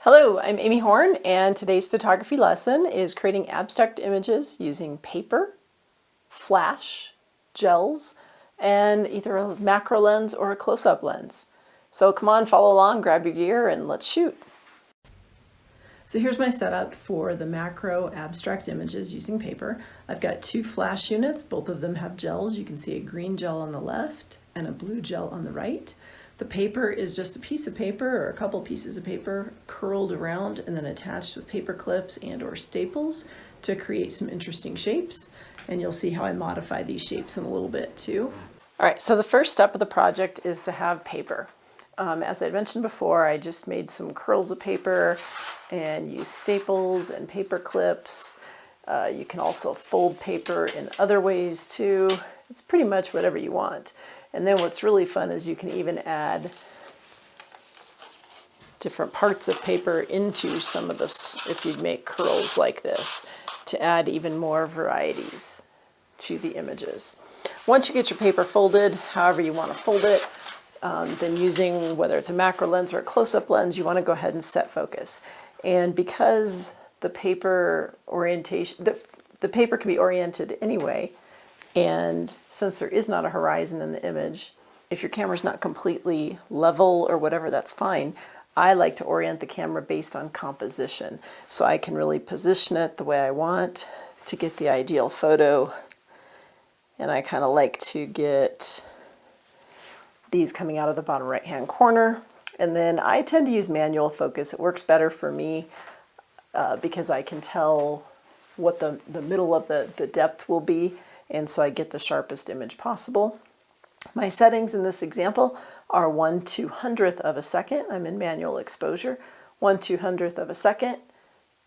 Hello, I'm Amy Horn, and today's photography lesson is creating abstract images using paper, flash, gels, and either a macro lens or a close-up lens. So come on, follow along, grab your gear, and let's shoot. So here's my setup for the macro abstract images using paper. I've got two flash units, both of them have gels. You can see a green gel on the left and a blue gel on the right. The paper is just a piece of paper or a couple pieces of paper curled around and then attached with paper clips and or staples to create some interesting shapes. And you'll see how I modify these shapes in a little bit too. All right, so the first step of the project is to have paper. As I mentioned before, I just made some curls of paper and used staples and paper clips. You can also fold paper in other ways too. It's pretty much whatever you want. And then what's really fun is you can even add different parts of paper into some of this, if you make curls like this, to add even more varieties to the images. Once you get your paper folded, however you want to fold it, then using whether it's a macro lens or a close-up lens, you want to go ahead and set focus. And because the paper orientation, the paper can be oriented anyway, and since there is not a horizon in the image, if your camera's not completely level or whatever, that's fine. I like to orient the camera based on composition, so I can really position it the way I want to get the ideal photo. And I kind of like to get these coming out of the bottom right hand corner. And then I tend to use manual focus. It works better for me because I can tell what the middle of the depth will be, and so I get the sharpest image possible. My settings in this example are 1/200th of a second. I'm in manual exposure. 1/200th of a second,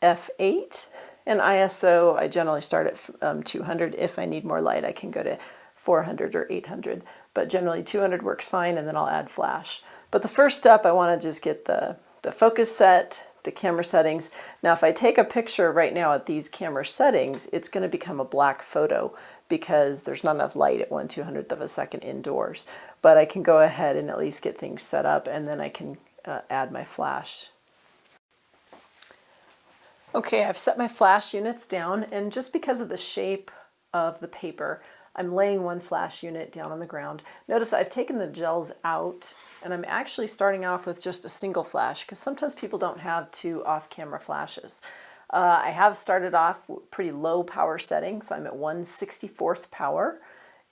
f8, and ISO, I generally start at 200. If I need more light, I can go to 400 or 800, but generally 200 works fine, and then I'll add flash. But the first step, I want to just get the focus set, the camera settings. Now, if I take a picture right now at these camera settings, it's going to become a black photo because there's not enough light at 1/200th of a second indoors. But I can go ahead and at least get things set up, and then I can add my flash. Okay, I've set my flash units down, and just because of the shape of the paper, I'm laying one flash unit down on the ground. Notice I've taken the gels out, and I'm actually starting off with just a single flash because sometimes people don't have two off-camera flashes. I have started off pretty low power setting, so I'm at 1/64th power,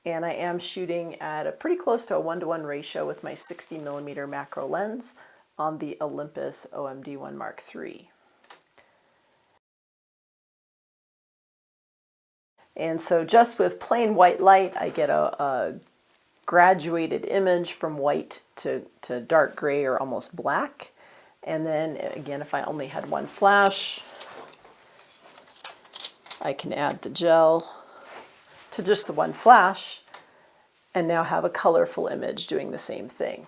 and I am shooting at a pretty close to a 1:1 ratio with my 60mm macro lens on the Olympus OMD1 Mark III. And so just with plain white light, I get a graduated image from white to dark gray or almost black. And then again, if I only had one flash, I can add the gel to just the one flash and now have a colorful image doing the same thing.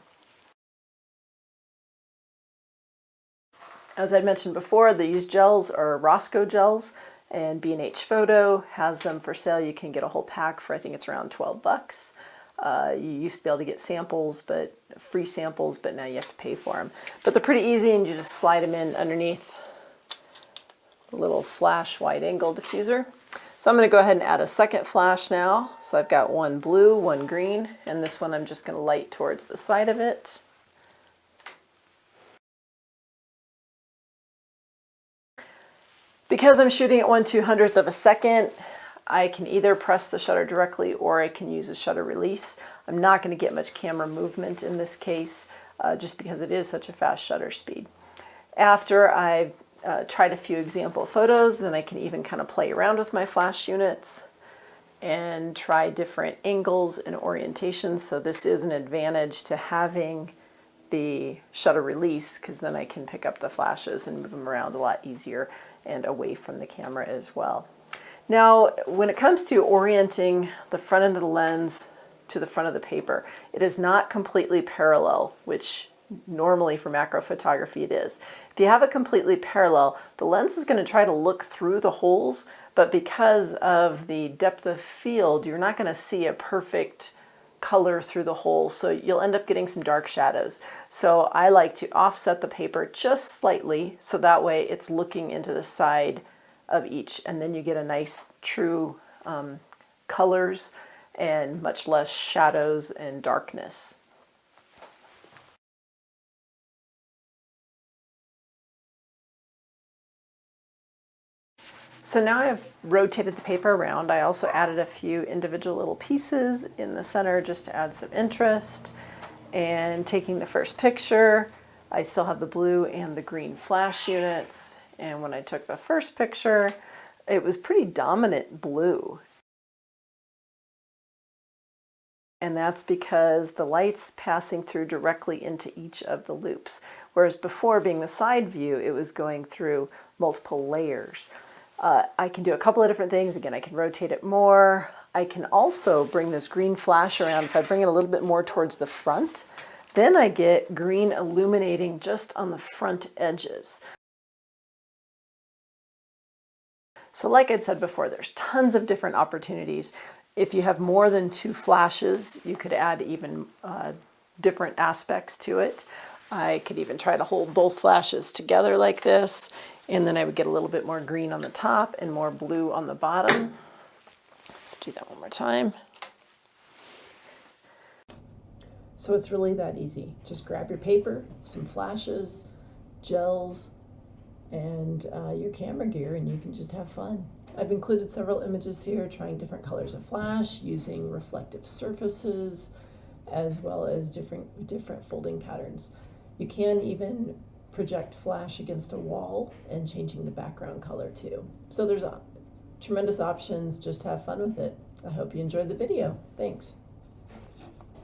As I mentioned before, these gels are Roscoe gels, and B&H Photo has them for sale. You can get a whole pack for, I think it's around 12 bucks. You used to be able to get samples, but free samples, but now you have to pay for them. But they're pretty easy, and you just slide them in underneath the little flash wide angle diffuser. So I'm going to go ahead and add a second flash now. So I've got one blue, one green, and this one I'm just going to light towards the side of it. Because I'm shooting at 1/200th of a second, I can either press the shutter directly or I can use a shutter release. I'm not going to get much camera movement in this case, just because it is such a fast shutter speed. After I've tried a few example photos, then I can even kind of play around with my flash units and try different angles and orientations. So this is an advantage to having the shutter release, because then I can pick up the flashes and move them around a lot easier and away from the camera as well. Now, when it comes to orienting the front end of the lens to the front of the paper, it is not completely parallel, which normally for macro photography it is. If you have it completely parallel, the lens is going to try to look through the holes, but because of the depth of field, you're not going to see a perfect color through the hole, so you'll end up getting some dark shadows. So I like to offset the paper just slightly, so that way it's looking into the side of each, and then you get a nice true colors and much less shadows and darkness. So now I've rotated the paper around. I also added a few individual little pieces in the center just to add some interest. And taking the first picture, I still have the blue and the green flash units. And when I took the first picture, it was pretty dominant blue. And that's because the light's passing through directly into each of the loops. Whereas before, being the side view, it was going through multiple layers. I can do a couple of different things. Again, I can rotate it more. I can also bring this green flash around. If I bring it a little bit more towards the front, then I get green illuminating just on the front edges. So like I'd said before, there's tons of different opportunities. If you have more than 2 flashes, you could add even different aspects to it. I could even try to hold both flashes together like this, and then I would get a little bit more green on the top and more blue on the bottom. Let's do that one more time. So it's really that easy. Just grab your paper, some flashes, gels, and your camera gear, and you can just have fun. I've included several images here trying different colors of flash, using reflective surfaces, as well as different folding patterns. You can even project flash against a wall and changing the background color too. So there's tremendous options. Just have fun with it. I hope you enjoyed the video. Thanks.